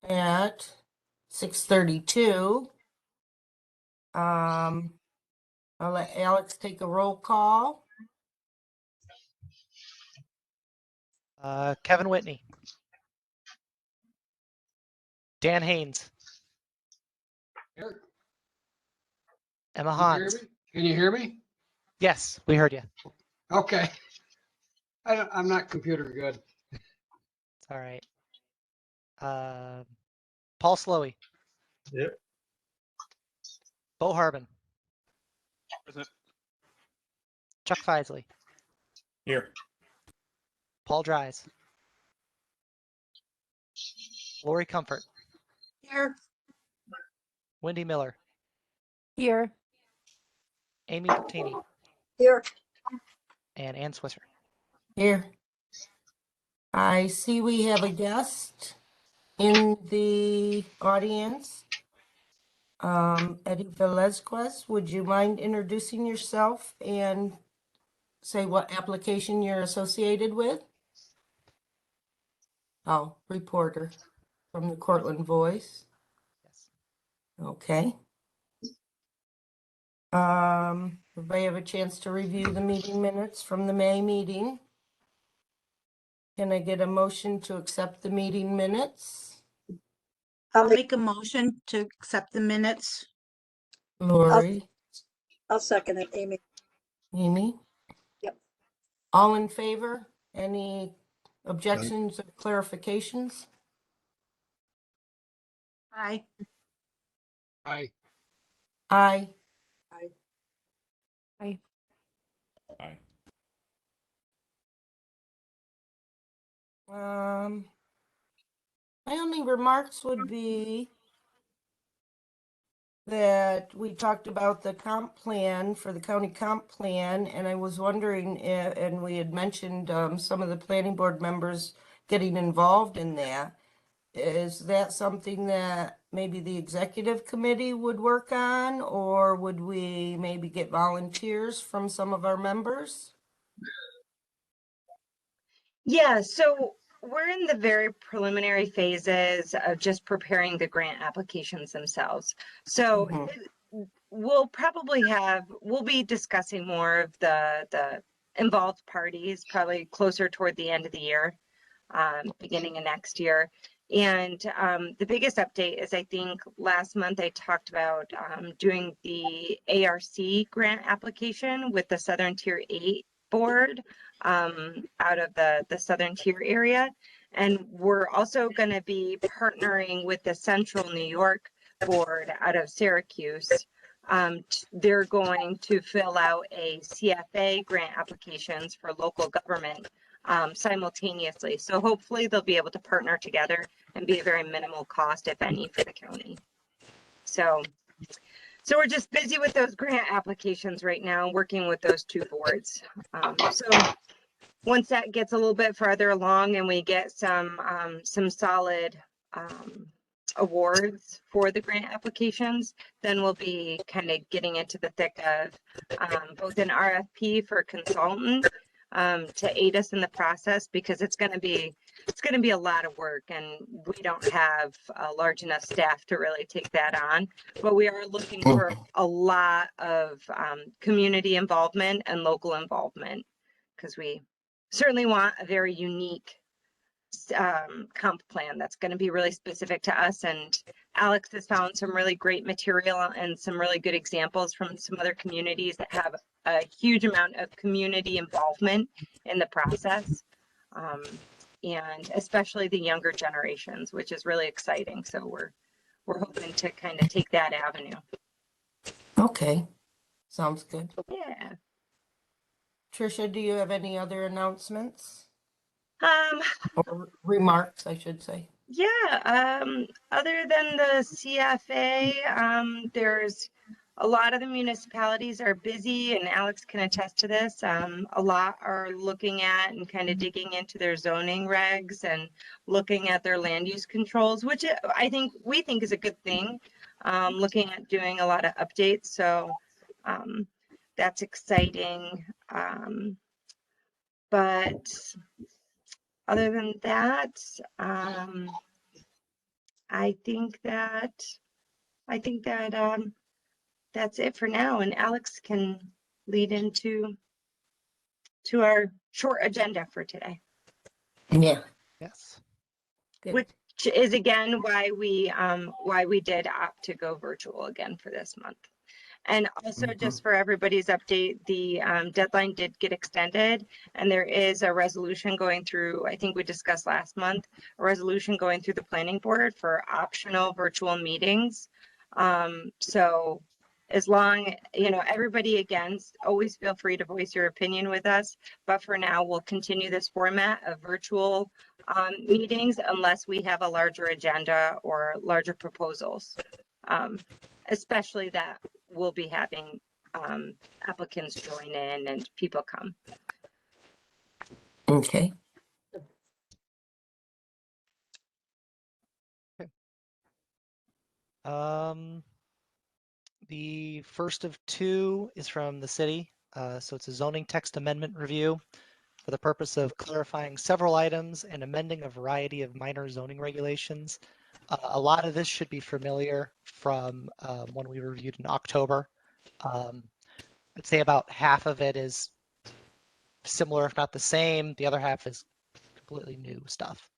at 6:32. I'll let Alex take a roll call. Kevin Whitney. Dan Haynes. Eric, Emma can you hear Hans. me? Can you hear me? Yes, we heard you. Okay. I'm not computer good. It's all right. Paul Slowey. Yep. Bo Harbin. Present. Chuck Feisley. Here. Paul Dries. Lori Comfort. Here. Wendy Miller. Here. Amy Bertini. Here. And Ann Swisser. Here. I see we have a guest in the audience. Eddie Velazquez, would you mind introducing yourself and say what application you're associated with? Oh, reporter from the Cortland Voice. Yes. Okay. Everybody have a chance to review the meeting minutes from the May meeting. Can I get a motion to accept the meeting minutes? I'll make a motion to accept the minutes. Lori, I'll second it, Amy. Amy? Yep. All in favor? Any objections or clarifications? Aye. Aye. Aye. Aye. Aye. My only remarks would be that we talked about the comp plan for the county comp plan, and I was wondering if, and we had mentioned some of the planning board members getting involved in that. Is that something that maybe the executive committee would work on, or would we maybe get volunteers from some of our members? Yeah, so we're in the very preliminary phases of just preparing the grant applications themselves. So we'll be discussing more of the involved parties probably closer toward the end of the year, beginning of next year. And the biggest update is, I think last month I talked about doing the ARC grant application with the Southern Tier 8 board out of the Southern Tier area. And we're also going to be partnering with the Central New York board out of Syracuse. They're going to fill out a CFA grant applications for local government simultaneously. So hopefully they'll be able to partner together and be a very minimal cost, if any, for the county. So we're just busy with those grant applications right now, working with those two boards. So once that gets a little bit farther along and we get some solid awards for the grant applications, then we'll be kind of getting into the thick of both an RFP for a consultant to aid us in the process, because it's going to be a lot of work, and we don't have a large enough staff to really take that on. But we are looking for a lot of community involvement and local involvement, because we certainly want a very unique comp plan that's going to be really specific to us. And Alex has found some really great material and some really good examples from some other communities that have a huge amount of community involvement in the process, and especially the younger generations, which is really exciting. So we're hoping to kind of take that avenue. Okay, sounds good. Yeah. Tricia, do you have any other announcements? Or remarks, I should say. Yeah, other than the CFA, there's a lot of the municipalities are busy, and Alex can attest to this. A lot are looking at and kind of digging into their zoning regs and looking at their land use controls, which we think is a good thing. Looking at doing a lot of updates, so that's exciting. But other than that, I think that that's it for now, and Alex can lead into our short agenda for today, Yeah, Yes. good. which is again why we did opt to go virtual again for this month. And also just for everybody's update, the deadline did get extended, and there is a resolution going through, I think we discussed last month, a resolution going through the planning board for optional virtual meetings. So as long, everybody again, always feel free to voice your opinion with us, but for now, we'll continue this format of virtual meetings unless we have a larger agenda or larger proposals, especially that we'll be having applicants join in and people come. Okay. The first of two is from the city. So it's a zoning text amendment review for the purpose of clarifying several items and amending a variety of minor zoning regulations. A lot of this should be familiar from when we reviewed in October. I'd say about half of it is similar, if not the same. The other half is completely new stuff.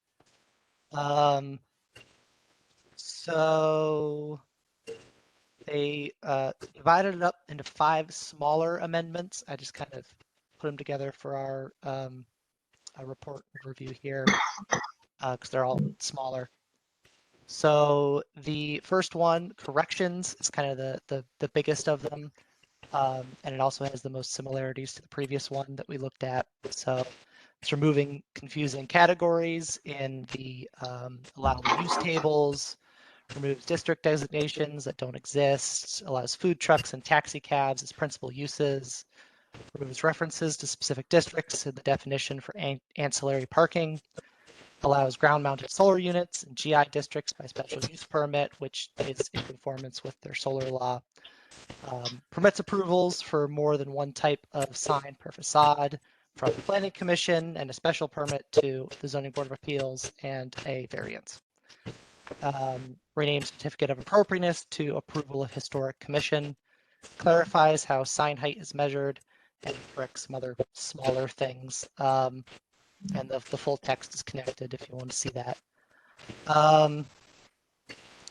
So they divided it up into 5 smaller amendments. I just kind of put them together for our report review here because they're all smaller. So the first one, corrections, is kind of the biggest of them. And it also has the most similarities to the previous one that we looked at. So it's removing confusing categories in the allowable use tables, removes district designations that don't exist, allows food trucks and taxi cabs as principal uses, removes references to specific districts in the definition for ancillary parking, allows ground-mounted solar units in GI districts by special use permit, which is in conformance with their solar law, permits approvals for more than one type of sign per facade from the Planning Commission and a special permit to the Zoning Board of Appeals and a variance. Rename certificate of appropriateness to approval of historic commission, clarifies how sign height is measured, and corrects some other smaller things. And the full text is connected if you want to see that.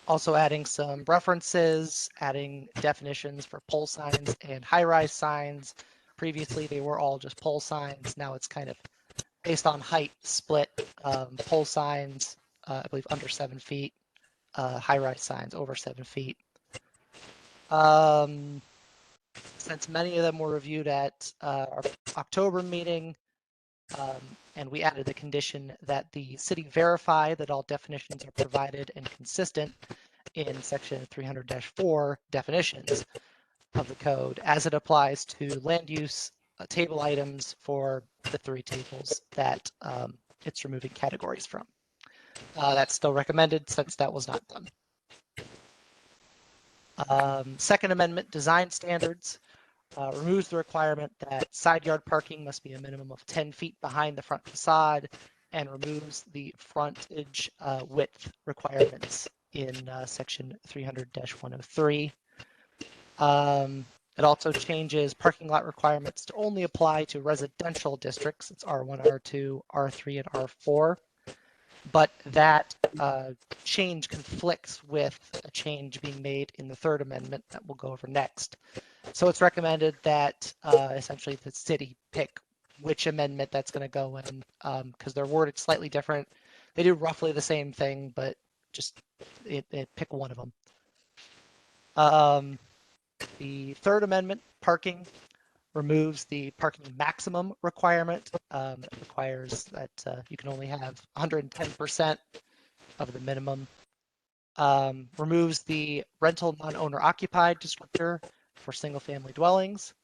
Also adding some references, adding definitions for pole signs and high-rise signs. Previously, they were all just pole signs. Now it's kind of based on height split. Pole signs, I believe, under 7 feet. High-rise signs over 7 feet. Since many of them were reviewed at our October meeting, and we added the condition that the city verify that all definitions are provided and consistent in section 300-4 definitions of the code as it applies to land use table items for the 3 tables that it's removing categories from. That's still recommended since that was not done. Second Amendment, design standards, removes the requirement that side yard parking must be a minimum of 10 feet behind the front facade and removes the frontage width requirements in section 300-103. It also changes parking lot requirements to only apply to residential districts. It's R1, R2, R3, and R4. But that change conflicts with a change being made in the Third Amendment that we'll go over next. So it's recommended that essentially the city pick which amendment that's going to go in because they're worded slightly different. They do roughly the same thing, but just pick one of them. The Third Amendment, parking, removes the parking maximum requirement. It requires that you can only have 110% of the minimum. Removes the rental non-owner occupied descriptor for single-family dwellings.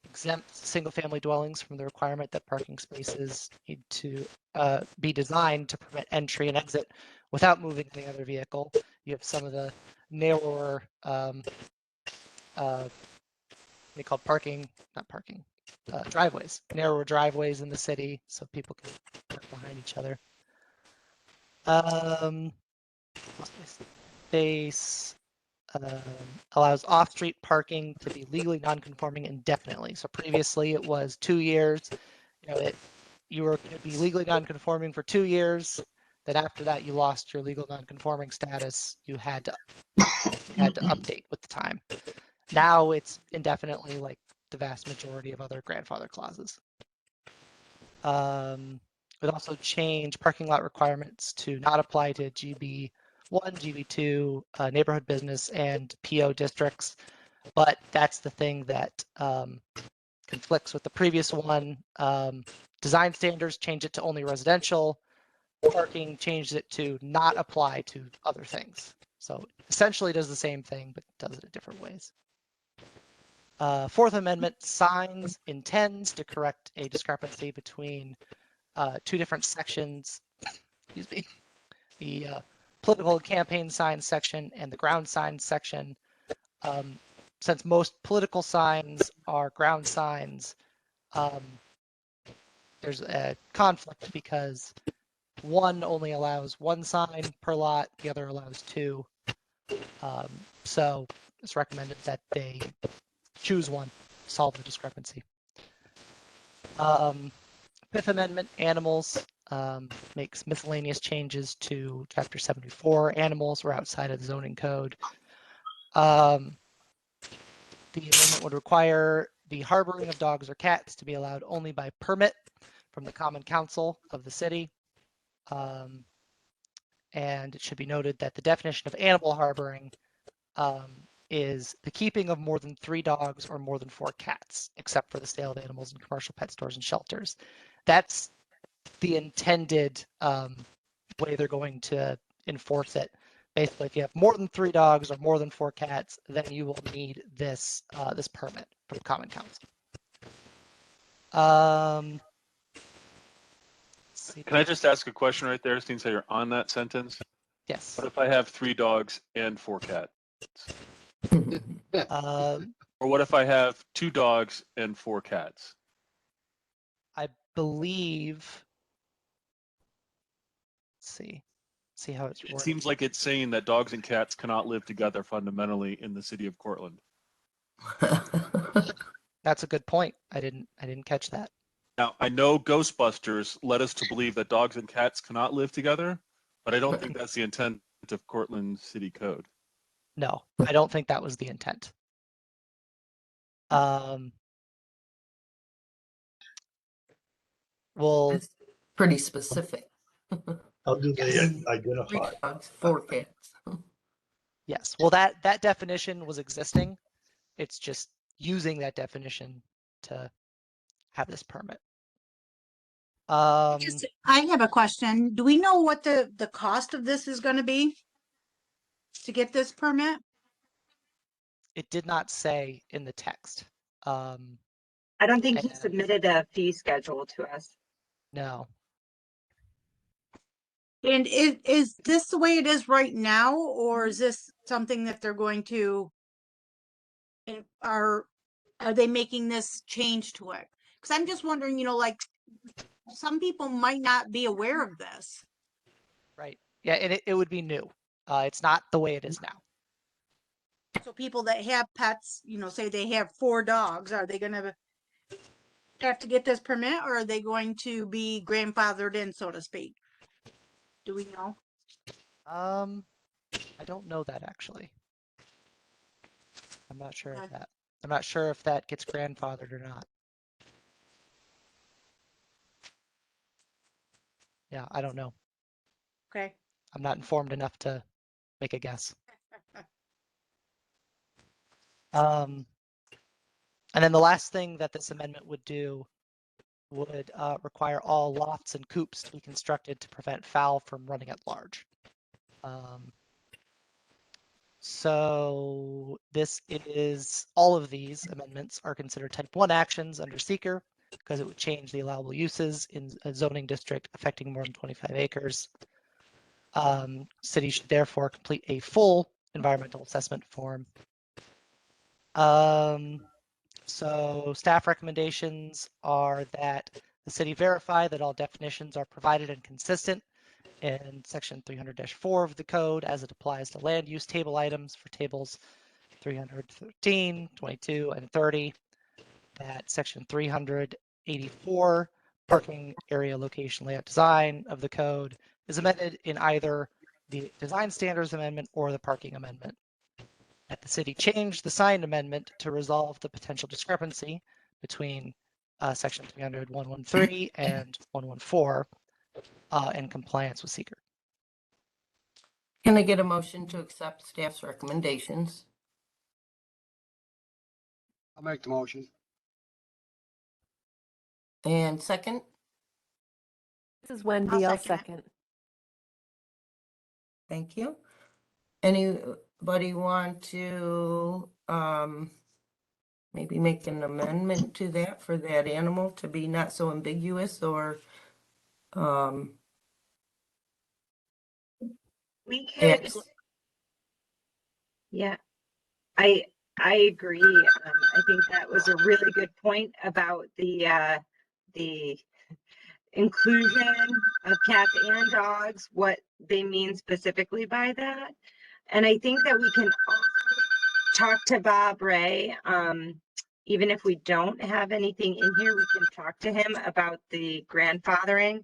Exempts single-family dwellings from the requirement that parking spaces need to be designed to permit entry and exit without moving any other vehicle. You have some of the narrower they call driveways, narrower driveways in the city so people can park behind each other. Space allows off-street parking to be legally non-conforming indefinitely. So previously it was 2 years. You were going to be legally non-conforming for 2 years. Then after that, you lost your legal non-conforming status. You had to update with the time. Now it's indefinitely, like the vast majority of other grandfather clauses. It also changed parking lot requirements to not apply to GB1, GB2, neighborhood business, and PO districts. But that's the thing that conflicts with the previous one. Design standards changed it to only residential. Parking changed it to not apply to other things. So essentially does the same thing, but does it in different ways. Fourth Amendment signs intends to correct a discrepancy between two different sections, excuse me, the political campaign signs section and the ground signs section. Since most political signs are ground signs, there's a conflict because one only allows one sign per lot, the other allows two. So it's recommended that they choose one to solve the discrepancy. Fifth Amendment, animals, makes miscellaneous changes to Chapter 74. Animals were outside of the zoning code. The amendment would require the harboring of dogs or cats to be allowed only by permit from the Common Council of the city. And it should be noted that the definition of animal harboring is the keeping of more than 3 dogs or more than 4 cats, except for the sale of animals in commercial pet stores and shelters. That's the intended way they're going to enforce it. Basically, if you have more than 3 dogs or more than 4 cats, then you will need this this permit from the Common Council. Can I just ask a question right there, since you're on that sentence? Yes. What if I have 3 dogs and 4 cats? Or what if I have 2 dogs and 4 cats? I believe. Let's see how it's It worded. seems like it's saying that dogs and cats cannot live together fundamentally in the city of Cortland. That's a good point. I didn't catch that. Now, I know Ghostbusters led us to believe that dogs and cats cannot live together, but I don't think that's the intent of Cortland City Code. No, I don't think that was the intent. Well, It's pretty specific. How do they Yes. 3 identify? dogs, 4 cats. yes. Well, that definition was existing. It's just using that definition to have this permit. Just- I have a question. Do we know what the cost of this is going to be to get this permit? It did not say in the text. I don't think he And- submitted a fee schedule to us. No. And is this the way it is right now, or is this something that they're going to? And are they making this change to it? Because I'm just wondering, like some people might not be aware of this. Right. Yeah, and it would be new. It's not the way it is now. So people that have pets, say they have 4 dogs, are they going to have to get this permit, or are they going to be grandfathered in, so to speak? Do we know? I don't know that actually. I'm not sure Okay. of that. I'm not sure if that gets grandfathered or not. Yeah, I don't know. Okay. I'm not informed enough to make a guess. And then the last thing that this amendment would do would require all lofts and coops to be constructed to prevent fowl from running at large. So this is, all of these amendments are considered type 1 actions under seeker because it would change the allowable uses in a zoning district affecting more than 25 acres. City should therefore complete a full environmental assessment form. So staff recommendations are that the city verify that all definitions are provided and consistent in section 300-4 of the code as it applies to land use table items for tables 313, 22, and 30. That section 384 parking area location layout design of the code is amended in either the design standards amendment or the parking amendment. That the city changed the sign amendment to resolve the potential discrepancy between section 300-113 and 114 in compliance with seeker. Can I get a motion to accept staff's recommendations? I'll make the motion. And second? This is Wendy. I'll second it. second. Thank you. Anybody want to maybe make an amendment to that for that animal to be not so ambiguous, or We could, yes. yeah, I agree. I think that was a really good point about the inclusion of cats and dogs, what they mean specifically by that. And I think that we can also talk to Bob Ray. Even if we don't have anything in here, we can talk to him about the grandfathering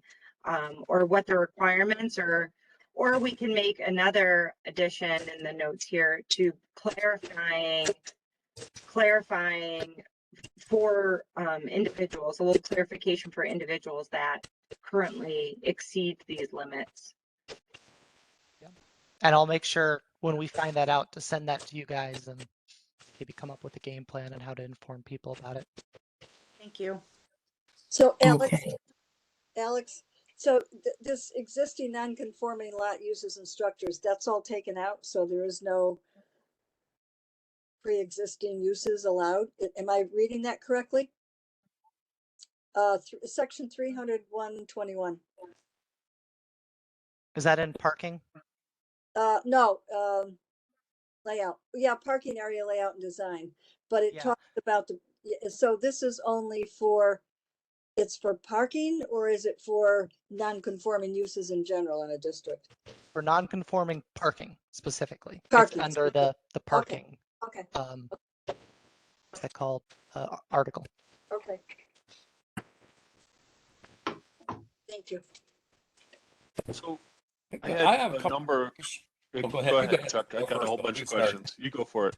or what the requirements are, or we can make another addition in the notes here to clarifying for individuals, a little clarification for individuals that currently exceed these limits. And I'll make sure when we find that out to send that to you guys and maybe come up with a game plan on how to inform people about it. Thank you. So Alex, Okay. so this existing non-conforming lot uses and structures, that's all taken out, so there is no pre-existing uses allowed. Am I reading that correctly? Section 300-121. Is that in parking? No, layout. Yeah, parking area layout and design. But it Yeah. talks about so this is only for, it's for parking, or is it for non-conforming uses in general in a district? For non-conforming parking specifically. Parking It's under the parking Okay, what's that called article. okay. Thank you. So I I have had a a couple. number. Oh, Go You ahead, Chuck. I Go got a first, whole though. bunch You of start. questions. You go for it.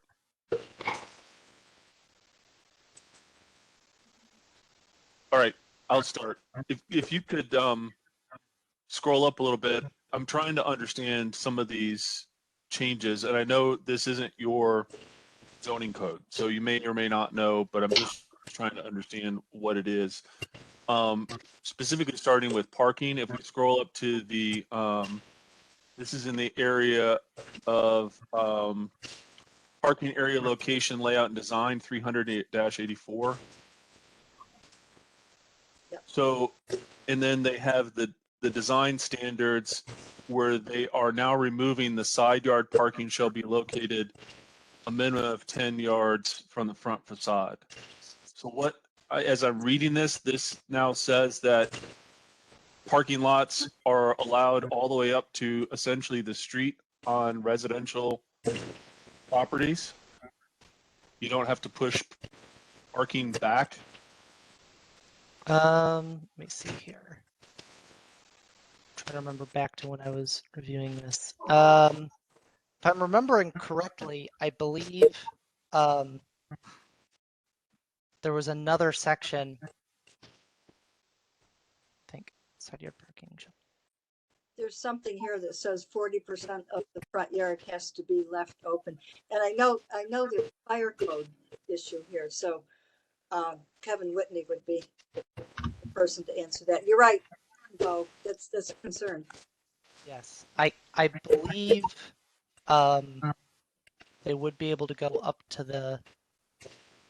All right, I'll start. If you could scroll up a little bit, I'm trying to understand some of these changes, and I know this isn't your zoning code, so you may or may not know, but I'm just trying to understand what it is. Specifically starting with parking, if we scroll up to the, this is in the area of parking area location, layout, and design, 300-84. Yep. So, and then they have the design standards where they are now removing the side yard parking shall be located a minimum of 10 yards from the front facade. So what, as I'm reading this now says that parking lots are allowed all the way up to essentially the street on residential properties. You don't have to push parking back. Let me see here. Try to remember back to when I was reviewing this. If I'm remembering correctly, I believe there was another section. I think side yard parking. There's something here that says 40% of the front yard has to be left open. And I know there's a fire code issue here, so Kevin Whitney would be the person to answer that. You're right, Bo, that's a concern. Yes, I believe they would be able to go up to the.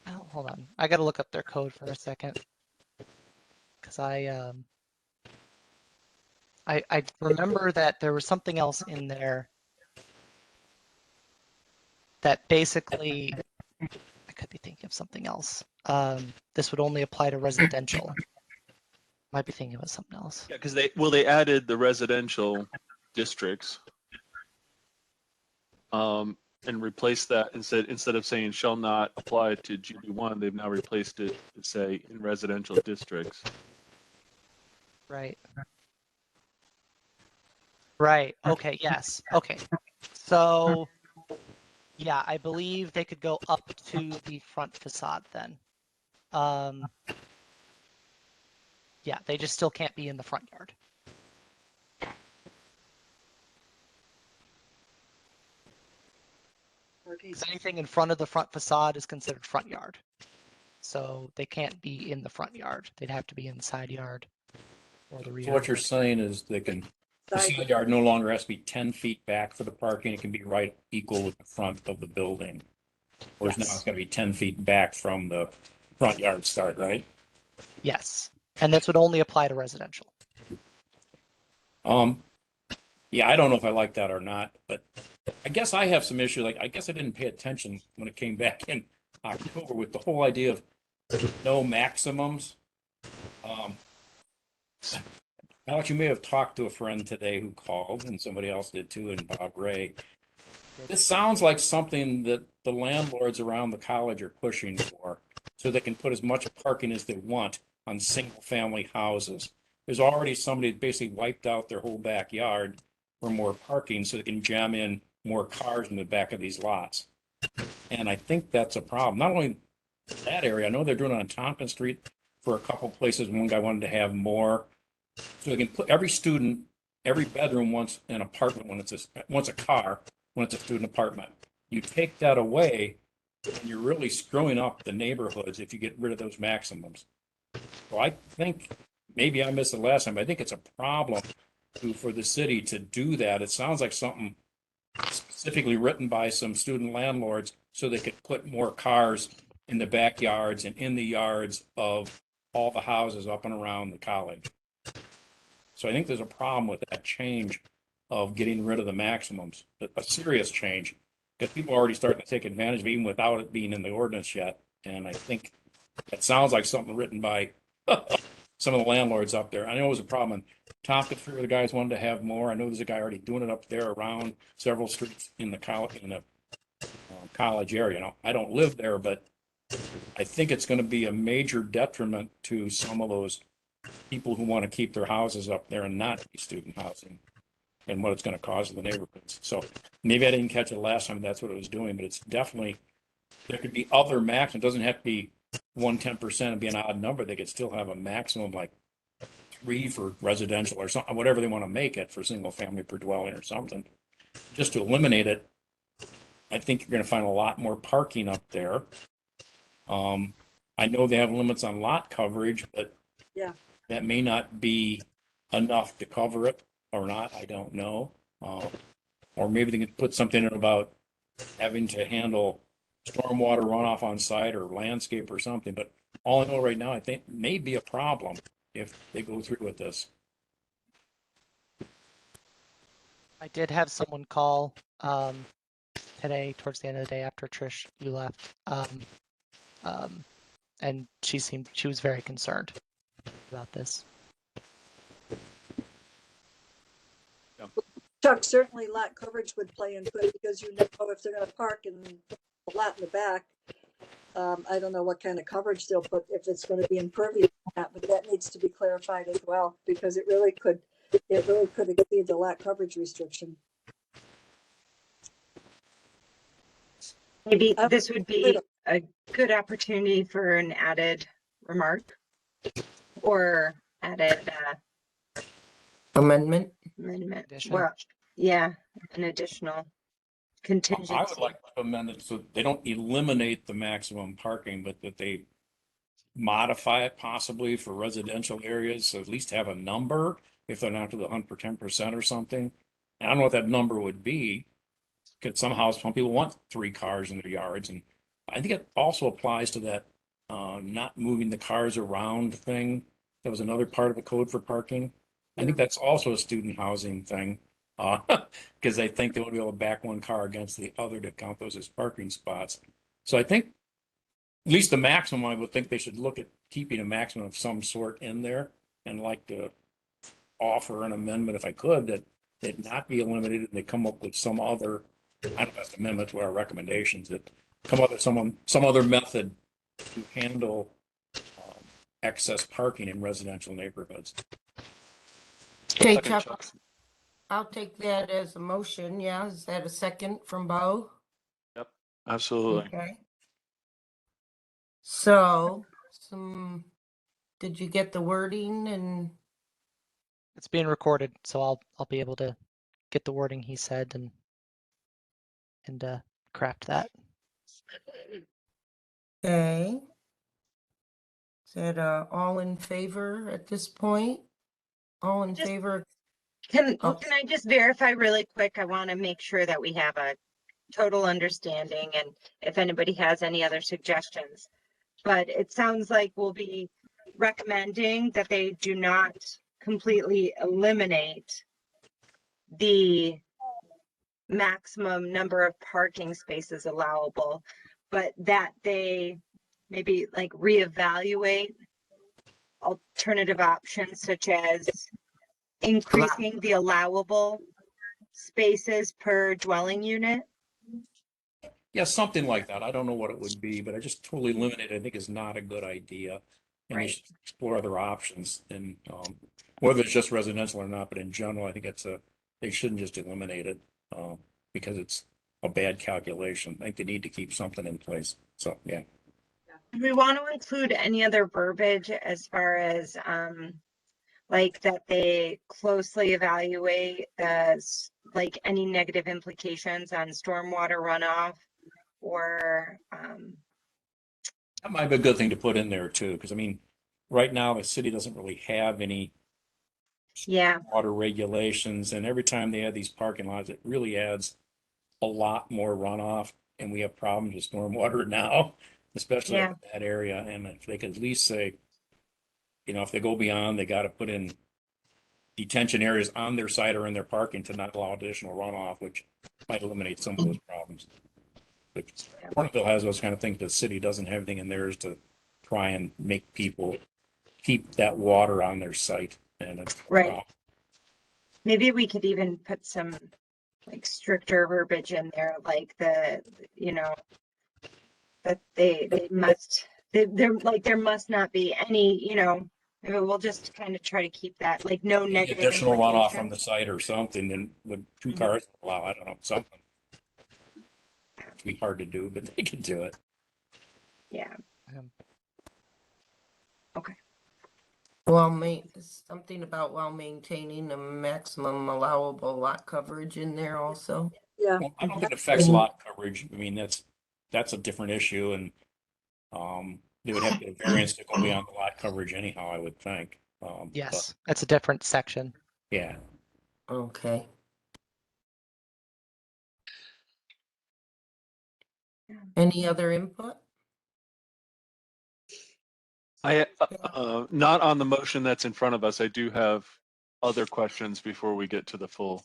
Oh, hold on, I got to look up their code for a second because I remember that there was something else in there that basically I could be thinking of something else. This would only apply to residential. Might be thinking about something else. Yeah, because they added the residential districts. And replaced that instead of saying shall not apply to GB1, they've now replaced it to say in residential districts. Right. Right. Okay. Yes. Okay. So, yeah, I believe they could go up to the front facade then. Yeah, they just still can't be in the front yard. Because anything in front of the front facade is considered front yard. So they can't be in the front yard. They'd have to be in the side yard or the rear. So what you're saying is the side yard no longer has to be 10 feet back for the parking. It can be right equal with the front of the building. Whereas now it's going to be 10 feet back from the front yard start, right? Yes. And this would only apply to residential. Yeah, I don't know if I like that or not, but I guess I have some issue. Like, I guess I didn't pay attention when it came back in October with the whole idea of no maximums. Alex, you may have talked to a friend today who called, and somebody else did too, and Bob Ray. This sounds like something that the landlords around the college are pushing for, so they can put as much parking as they want on single-family houses. There's already somebody that basically wiped out their whole backyard for more parking, so they can jam in more cars in the back of these lots. And I think that's a problem. Not only that area, I know they're doing it on Tompkins Street for a couple places. One guy wanted to have more. So they can put every student, every bedroom wants an apartment wants a car when it's a student apartment. You take that away, and you're really screwing up the neighborhoods if you get rid of those maximums. So I think, maybe I missed it last time, but I think it's a problem for the city to do that. It sounds like something specifically written by some student landlords so they could put more cars in the backyards and in the yards of all the houses up and around the college. So I think there's a problem with that change of getting rid of the maximums, a serious change, because people are already starting to take advantage of it even without it being in the ordinance yet. And I think that sounds like something written by some of the landlords up there. I know it was a problem in Tompkins, three of the guys wanted to have more. I know there's a guy already doing it up there around several streets in the college area. Now, I don't live there, but I think it's going to be a major detriment to some of those people who want to keep their houses up there and not be student housing, and what it's going to cause in the neighborhoods. So maybe I didn't catch it last time. That's what it was doing, but it's definitely, there could be other max. It doesn't have to be 110% and be an odd number. They could still have a maximum like 3 for residential or something, whatever they want to make it for single family per dwelling or something. Just to eliminate it, I think you're going to find a lot more parking up there. I know they have limits on lot coverage, but Yeah. that may not be enough to cover it or not. I don't know. Or maybe they could put something in about having to handle stormwater runoff on site or landscape or something. But all I know right now, I think may be a problem if they go through with this. I did have someone call today towards the end of the day after Trish, you left. And she was very concerned about this. Chuck, certainly lot coverage would play into it because you know if they're gonna park in a lot in the back. I don't know what kind of coverage they'll put, if it's gonna be impervious or not, but that needs to be clarified as well, because it really could exceed the lot coverage restriction. Maybe this would be a good opportunity for an added remark or added Amendment? amendment. Addition. Well, yeah, an additional contingency. I would like to amend it so they don't eliminate the maximum parking, but that they modify it possibly for residential areas. So at least have a number if they're not to the 110% or something. And I don't know what that number would be. Because some people want 3 cars in their yards. And I think it also applies to that not moving the cars around thing. That was another part of the code for parking. I think that's also a student housing thing. Because they think they want to be able to back one car against the other to count those as parking spots. So I think at least the maximum, I would think they should look at keeping a maximum of some sort in there. and like to offer an amendment if I could, that it not be eliminated and they come up with some other, I don't know, amendment to our recommendations, that come up with some other method to handle excess parking in residential neighborhoods. Okay, Second, Chuck, Chuck. I'll take that as a motion. Yeah, is that a second from Bo? Absolutely. Okay. So, did you get the wording and, It's being recorded, so I'll be able to get the wording he said and craft that. okay? Is that all in favor at this point? All in Just- favor? Can Oh. I just verify really quick? I want to make sure that we have a total understanding and if anybody has any other suggestions. But it sounds like we'll be recommending that they do not completely eliminate the maximum number of parking spaces allowable, but that they maybe like reevaluate alternative options such as increasing the allowable spaces per dwelling unit. Yeah, something like that. I don't know what it would be, but I just totally eliminate it, I think is not a good idea. And we Right. should explore other options and whether it's just residential or not, but in general, I think they shouldn't just eliminate it because it's a bad calculation. I think they need to keep something in place. So, yeah. Do we want to include any other verbiage as far as like that they closely evaluate as like any negative implications on stormwater runoff or That might be a good thing to put in there too, because I mean, right now the city doesn't really have any yeah, water regulations, and every time they add these parking lots, it really adds a lot more runoff, and we have problems with stormwater now, especially Yeah. in that area. And if they could at least say, you know, if they go beyond, they got to put in detention areas on their site or in their parking to not allow additional runoff, which might eliminate some of those problems. But Cornville has those kind of things. The city doesn't have anything in theirs to try and make people keep that water on their site. And it's Right. Maybe we could even put some like stricter verbiage in there, like the, you know, that they must, they're like, there must not be any, you know, maybe we'll just kind of try to keep that, like no negative additional runoff from implications. the site or something, and with two Mhm. cars allow, I don't know, something. It'd be hard to do, but they can do it. Yeah, Something about while maintaining the maximum allowable lot coverage in there also? Yeah, Well, I don't think it affects lot coverage. I mean, that's a different issue, and they would have to get a variance to go beyond the lot coverage anyhow, I would think. Yes, that's a different section. Yeah. Okay. Any other input? Not on the motion that's in front of us. I do have other questions before we get to the full.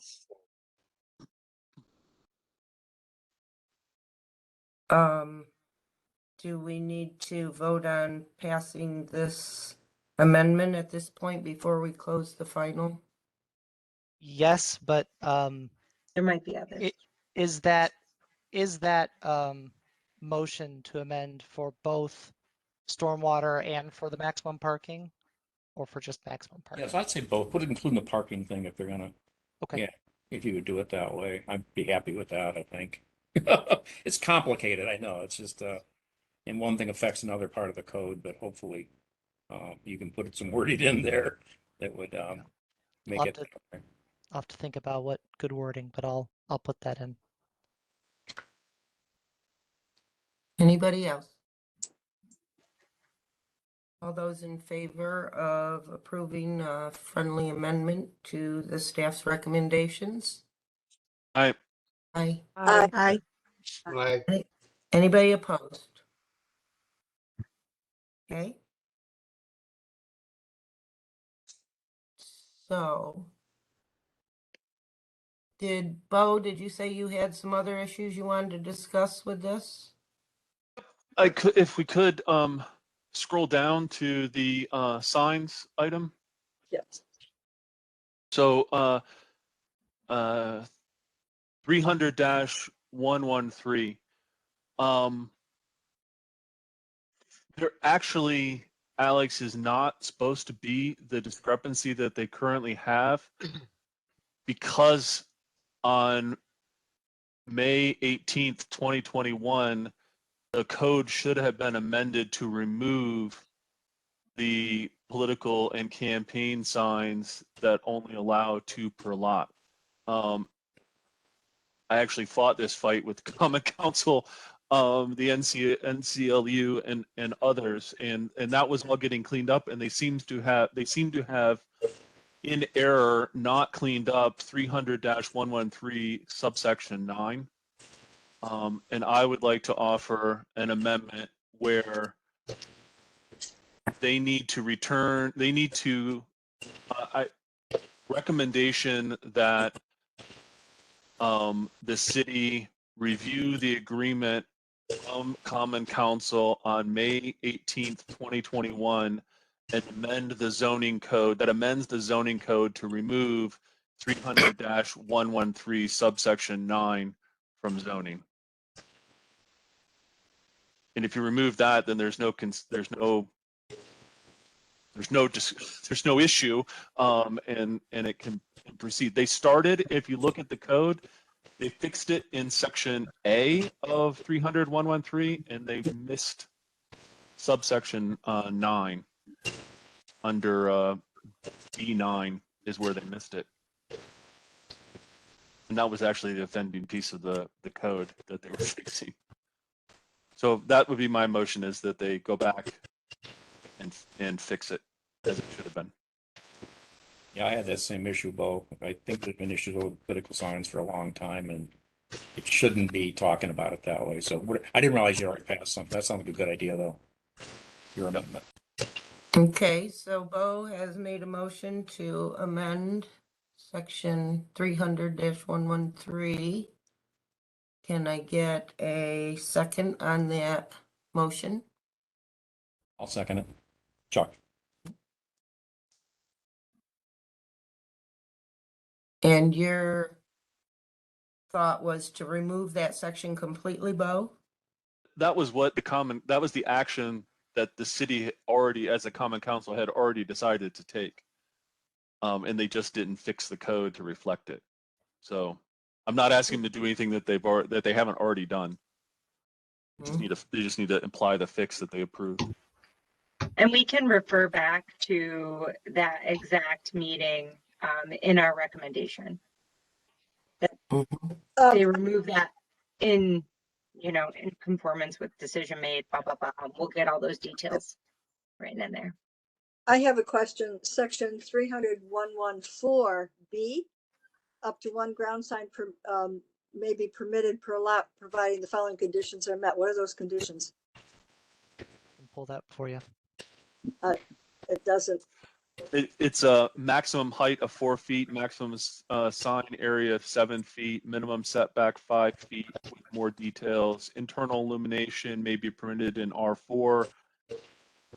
Do we need to vote on passing this amendment at this point before we close the final? Yes, but there might be others. is that motion to amend for both stormwater and for the maximum parking, or for just maximum parking? Yes, I'd say both. Put it including the parking thing if they're gonna. Okay. Yeah, if you would do it that way, I'd be happy with that, I think. It's complicated, I know. It's just and one thing affects another part of the code, but hopefully you can put some wording in there that would make I'll it. I'll have to think about what good wording, but I'll put that in. Anybody else? All those in favor of approving a friendly amendment to the staff's recommendations? Aye. Aye. I, Like, Anybody opposed? Okay. So, Bo, did you say you had some other issues you wanted to discuss with this? I could, if we could, scroll down to the signs item. Yes. So 300-113. There actually, Alex, is not supposed to be the discrepancy that they currently have, because on May 18th, 2021, the code should have been amended to remove the political and campaign signs that only allow 2 per lot. I actually fought this fight with Common Council, the NCLU and others, and that was all getting cleaned up, and they seem to have in error not cleaned up 300-113 subsection 9. And I would like to offer an amendment where they need to return, recommendation that the city review the agreement from Common Council on May 18th, 2021, and amends the zoning code to remove 300-113 subsection 9 from zoning. And if you remove that, then there's no issue, and it can proceed. They started, if you look at the code, they fixed it in section A of 300-113, and they missed subsection 9 under B9 is where they missed it. And that was actually the offending piece of the code that they were fixing. So that would be my motion, is that they go back and fix it as it should have been. Yeah, I had that same issue, Bo. I think there's been issues with political signs for a long time, and it shouldn't be talking about it that way. So I didn't realize you already passed something. That sounds like a good idea, though. Your amendment. Okay, so Bo has made a motion to amend section 300-113. Can I get a second on that motion? I'll second it. Chuck. And your thought was to remove that section completely, Bo? That was the action that the city already, as a Common Council, had already decided to take. And they just didn't fix the code to reflect it. So I'm not asking them to do anything that they haven't already done. They just need to imply the fix that they approved. And we can refer back to that exact meeting in our recommendation. That they remove that in conformance with decision made, blah, blah, blah. We'll get all those details right in there. I have a question. Section 300-114B, up to 1 ground sign may be permitted per lot, providing the following conditions are met. What are those conditions? I'll pull that for you. It doesn't. It's a maximum height of 4 feet, maximum sign area of 7 feet, minimum setback 5 feet with more details. Internal illumination may be permitted in R4.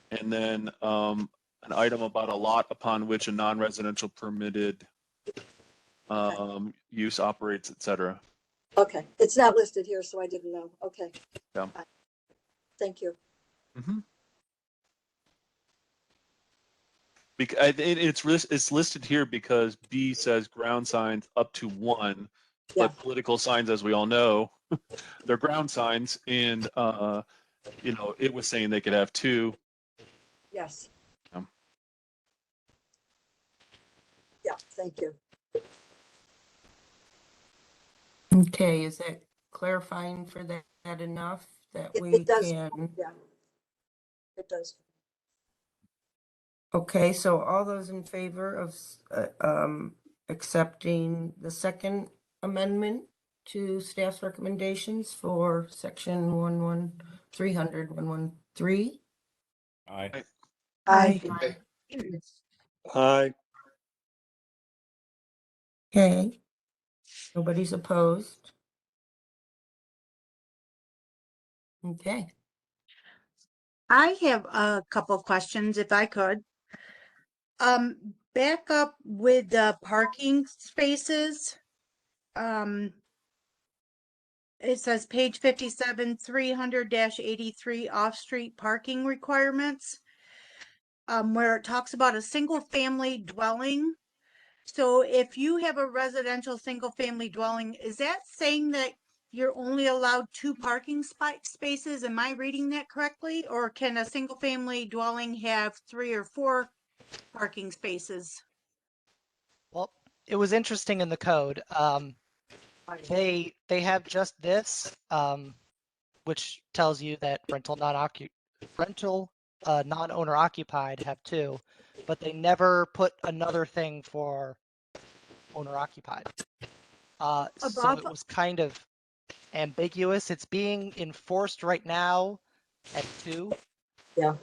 And then an item about a lot upon which a non-residential permitted use operates, etc. Okay, it's not listed here, so I didn't know. Okay. Yeah. Thank you. Mm-hmm. It's listed here because B says ground signs up to 1, but political signs, as we all know, they're ground signs, and it was saying they could have 2. Yes. Yeah, thank you. Okay, is that clarifying for that enough that we does. can? Yeah, it does. Okay, so all those in favor of accepting the second amendment to staff's recommendations for section 300-113? Aye. Aye. Aye. Okay, nobody's opposed. Okay. I have a couple of questions, if I could. back up with the parking spaces. It says page 57, 300-83 off-street parking requirements, where it talks about a single family dwelling. So if you have a residential single family dwelling, is that saying that you're only allowed 2 parking spaces? Am I reading that correctly? Or can a single family dwelling have 3 or 4 parking spaces? Well, it was interesting in the code. They have just this, which tells you that non-owner occupied have 2, but they never put another thing for owner occupied. So Above? it was kind of ambiguous. It's being enforced right now at 2. Yeah.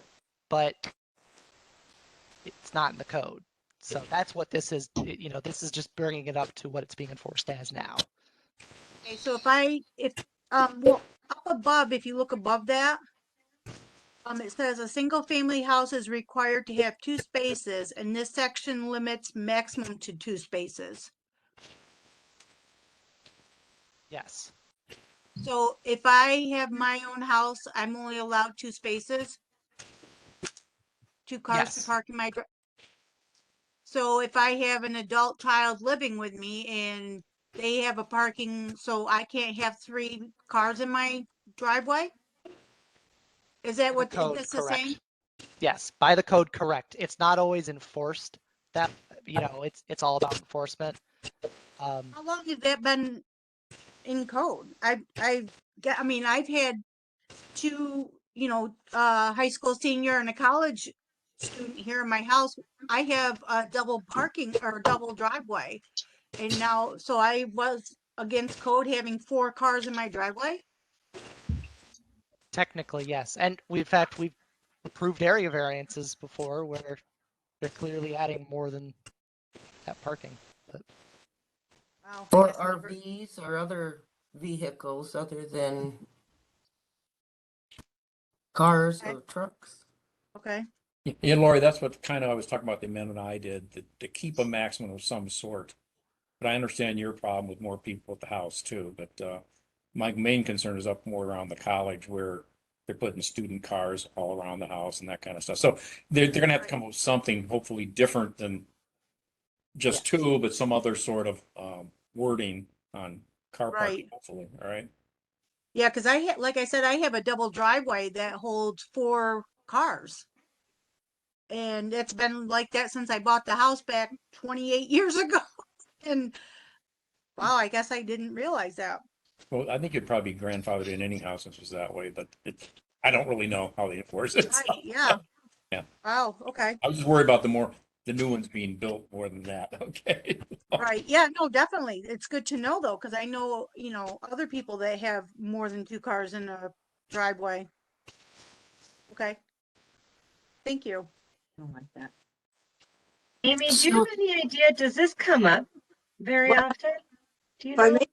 But it's not in the code. So that's what this is. This is just bringing it up to what it's being enforced as now. Okay, so well, up above, if you look above that, it says a single family house is required to have 2 spaces, and this section limits maximum to 2 spaces. Yes. So if I have my own house, I'm only allowed 2 spaces? 2 cars to Yes. park in my So if I have an adult child living with me and they have a parking, so I can't have 3 cars in my driveway? Is that By the what code, this is saying? correct. Yes, by the code, correct. It's not always enforced. That it's all about enforcement. How long has that been in code? I've had 2, high school senior and a college student here in my house. I have a double parking or double driveway. And now, so I was against code having 4 cars in my driveway? Technically, yes. And in fact, we've approved area variances before where they're clearly adding more than that parking. But Wow. Or RVs or other vehicles other than cars Okay. or trucks. Okay. Yeah, Lori, that's what kind of I was talking about the amendment I did, to keep a maximum of some sort. But I understand your problem with more people at the house too, but my main concern is up more around the college where they're putting student cars all around the house and that kind of stuff. So they're gonna have to come up with something hopefully different than just 2, but some other sort of wording on car parking, Right. hopefully, all right? Yeah, because like I said, I have a double driveway that holds 4 cars. And it's been like that since I bought the house back 28 years ago. And wow, I guess I didn't realize that. Well, I think you'd probably be grandfathered in any house if it was that way, but I don't really know how they enforce it. Right, So, yeah. Yeah. Wow, okay. I was just worried about the new ones being built more than that, okay? Right. Yeah, no, definitely. It's good to know though, because I know, other people that have more than 2 cars in a driveway. Okay. Thank you. I don't like that. Amy, do you So- have any idea, does this come up very What? often? Do you Pardon know? me?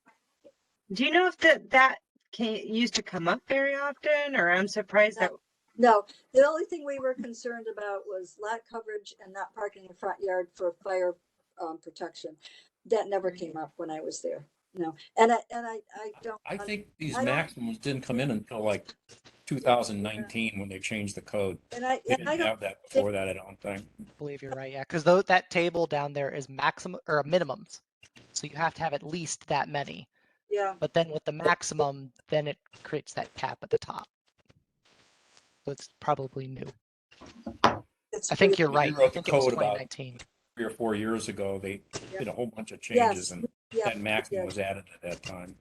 Do you know if that used to come up very often, or I'm surprised that No, the only thing we were concerned about was lot coverage and not parking in the front yard for fire protection. That never came up when I was there. No, and I don't. I think these I don't- maximums didn't come in until like 2019 when they changed the code. And I We and I didn't don't. have that before that, I don't think. I believe you're right. Yeah, because that table down there is maximum or minimums. So you have to have at least that many. Yeah. But then with the maximum, then it creates that cap at the top. So it's probably new. It's I think pretty- you're When they right. I wrote the think it was code about 2019. 3 or 4 years ago, they Yeah. did a whole bunch of Yes. changes and Yeah. that maximum yeah. was added at that time.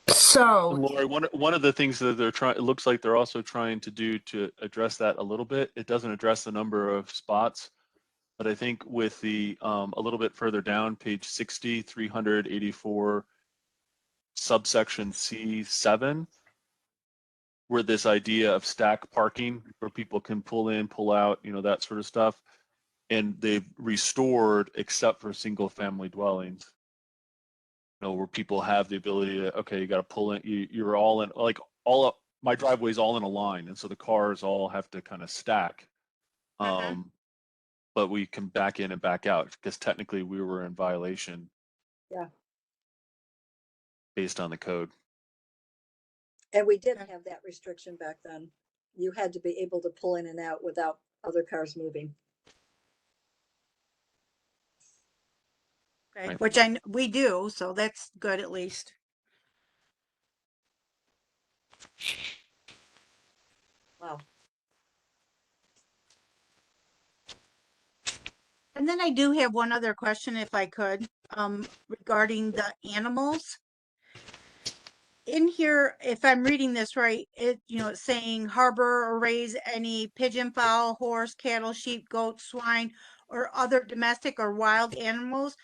So, Lori, one of the things that they're trying, it looks like they're also trying to do to address that a little bit. It doesn't address the number of spots, but I think with the a little bit further down, page 60, 384, subsection C7, where this idea of stack parking, where people can pull in, pull out, that sort of stuff, and they've restored except for single family dwellings. Where people have the ability to, okay, you got to pull in, you're all in, like my driveway's all in a line, and so the cars all have to kind of stack. But we can back in and back out because technically we were in violation. Yeah. Based on the code. And we didn't have that restriction back then. You had to be able to pull in and out without other cars moving. Okay, Right. which we do, so that's good at least. Wow. And then I do have one other question, if I could, regarding the animals. In here, if I'm reading this right, it's saying harbor or raise any pigeon, fowl, horse, cattle, sheep, goats, swine, or other domestic or wild animals.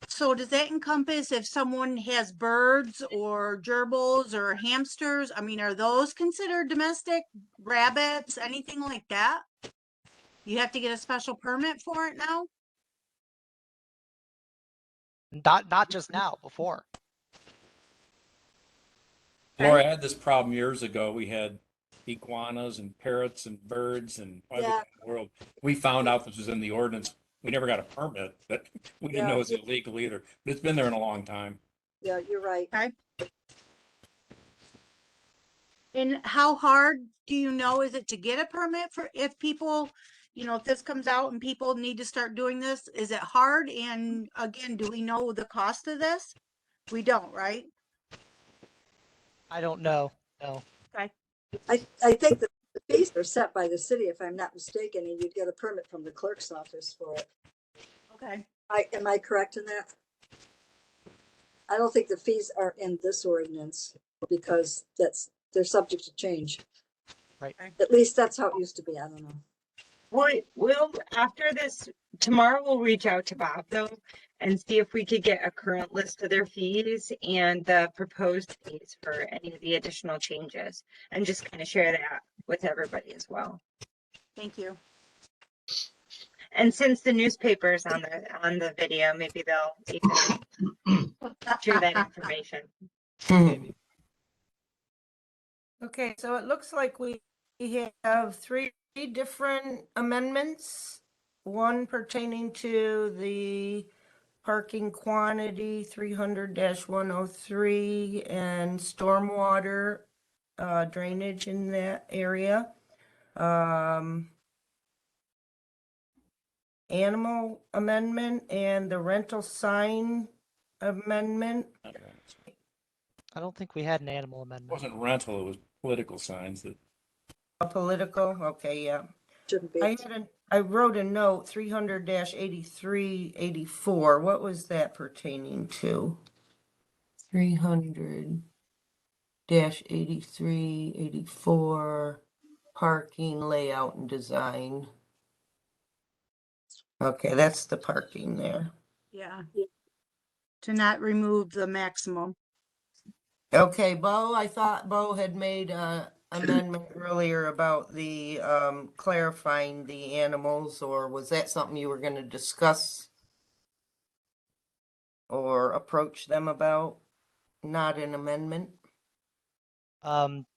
So does that encompass if someone has birds or gerbils or hamsters? I mean, are those considered domestic? Rabbits, anything like that? You have to get a special permit for it now? Not just now, before. Laura, I had this problem years ago. We had iguanas and parrots and birds and everything Yeah. in the world. We found out this was in the ordinance. We never got a permit, but we didn't Yeah. know it was illegal either. But it's been there in a long time. Yeah, you're right. Okay. And how hard do you know is it to get a permit for if people, if this comes out and people need to start doing this, is it hard? And again, do we know the cost of this? We don't, right? I don't know. No. Okay. I think that the fees are set by the city, if I'm not mistaken, and you'd get a permit from the clerk's office for it. Okay. Am I correct in that? I don't think the fees are in this ordinance because they're subject to change. Right. At least that's how it used to be. I don't know. We'll after this tomorrow we'll reach out to Bob though and see if we could get a current list of their fees and the proposed fees for any of the additional changes and just kind of share that with everybody as well. Thank you. And since the newspaper's on the video, maybe they'll even share that information. Okay, so it looks like we have three different amendments. One pertaining to the parking quantity 300-103 and stormwater drainage in that area. Animal amendment and the rental sign amendment. I don't think we had an animal It amendment. wasn't rental, it was political signs that. Political, okay, yeah. Shouldn't be. I wrote a note, 300-8384. What was that pertaining to? 300-8384, parking layout and design. Okay, that's the parking there. Yeah. To not remove the maximum. Okay, Bo, I thought Bo had made a amendment earlier about the clarifying the animals, or was that something you were going to discuss or approach them about? Not an amendment?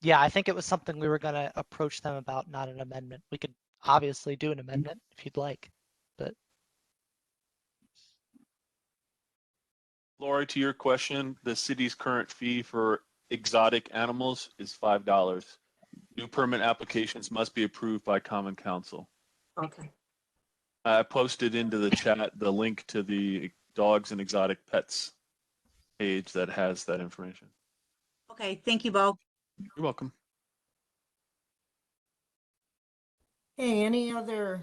Yeah, I think it was something we were gonna approach them about, not an amendment. We could obviously do an amendment if you'd like, but Lori, to your question, the city's current fee for exotic animals is $5. New permit applications must be approved by Common Council. Okay. I posted into the chat the link to the dogs and exotic pets page that has that information. Okay, thank you, Bo. You're welcome. Hey, any other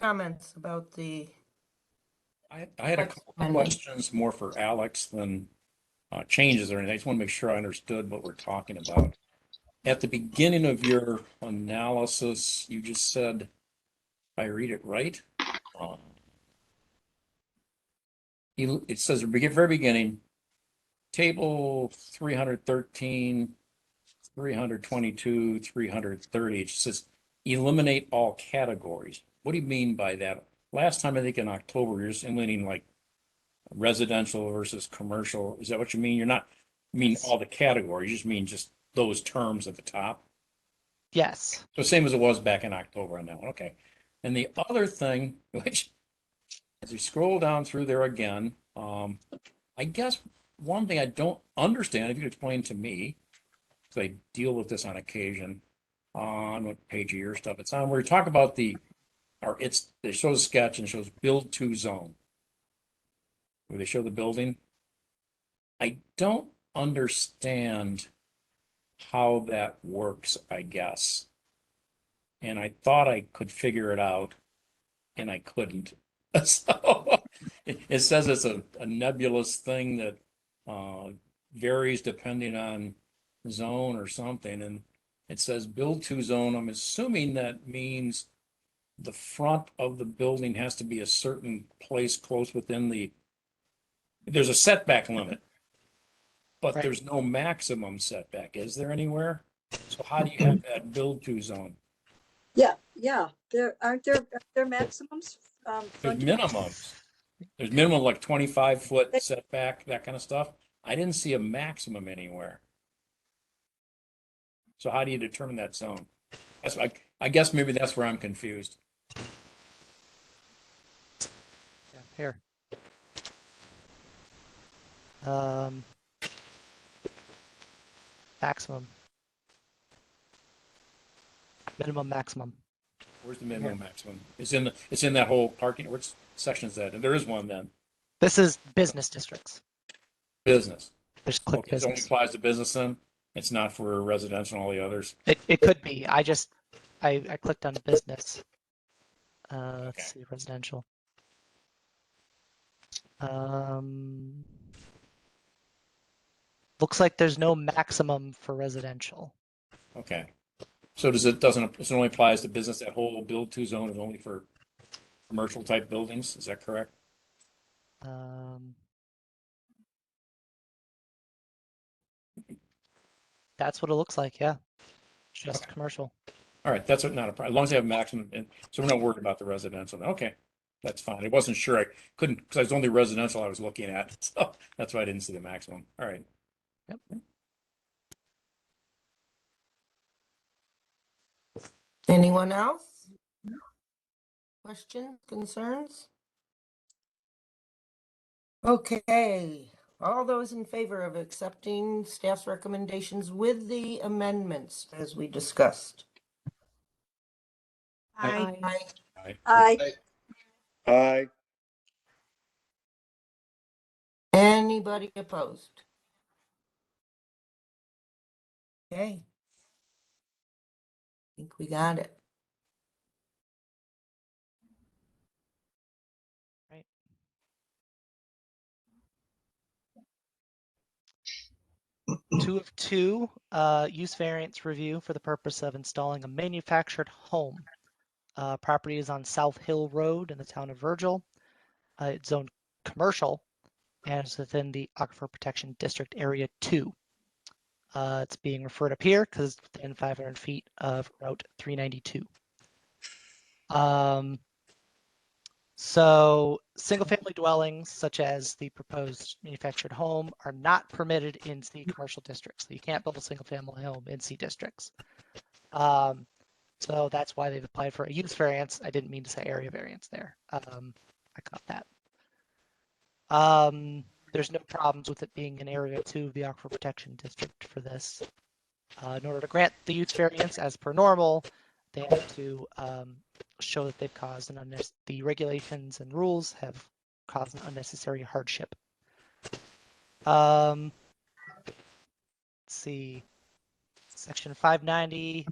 comments about the, I had a couple of questions more for Alex than changes or anything. I just want to make sure I understood what we're talking about. At the beginning of your analysis, you just said, if I read it right, it says at the very beginning, table 313, 322, 330, it says eliminate all categories. What do you mean by that? Last time, I think in October, you're just eliminating like residential versus commercial. Is that what you mean? You're not mean all the categories, you just mean just those terms at the top. Yes. So same as it was back in October on that one. Okay. And the other thing, which as you scroll down through there again, I guess one thing I don't understand, if you could explain to me, because I deal with this on occasion, on what page of your stuff it's on, where you talk about it shows a sketch and shows build to zone. Where they show the building. I don't understand how that works, I guess. And I thought I could figure it out, and I couldn't. So it says it's a nebulous thing that varies depending on zone or something. And it says build to zone. I'm assuming that means the front of the building has to be a certain place close within there's a setback limit, but Right. there's no maximum setback. Is there anywhere? So how do you have that build to zone? Yeah, are there maximums? There's frontage? minimums. There's minimum like 25-foot setback, that kind of stuff. I didn't see a maximum anywhere. So how do you determine that zone? I guess maybe that's where I'm confused. Yeah, here. Maximum. Minimum, maximum. Where's the minimum maximum? It's in that whole parking. Which section is that? And there is one then. This is business districts. Business. Just click Okay, so it only business. applies to business then? It's not for residential and all the others? It could be. I clicked on business. Okay. Let's see, residential. Looks like there's no maximum for residential. Okay. So it only applies to business, that whole build to zone is only for commercial type buildings? Is that correct? That's what it looks like, yeah. Just Okay. commercial. All right, that's not a problem. As long as they have maximum, and so we're not worried about the residential. Okay, that's fine. I wasn't sure. I couldn't, because it's only residential I was looking at. So that's why I didn't see the maximum. All right. Yep. Anyone else? Questions, concerns? Okay, all those in favor of accepting staff's recommendations with the amendments as we discussed? I, Aye. I, Aye. Anybody opposed? Okay. I think we got it. Right. Two of two, use variance review for the purpose of installing a manufactured home. Property is on South Hill Road in the town of Virgil. It's zoned commercial and it's within the Aquifer Protection District Area 2. It's being referred up here because it's within 500 feet of Route 392. So single-family dwellings, such as the proposed manufactured home, are not permitted in C commercial districts. So you can't build a single-family home in C districts. So that's why they've applied for a use variance. I didn't mean to say area variance there. I caught that. There's no problems with it being an area 2 of the Aquifer Protection District for this. In order to grant the use variance as per normal, they have to show that they've caused the regulations and rules have caused an unnecessary hardship. Let's see, section 590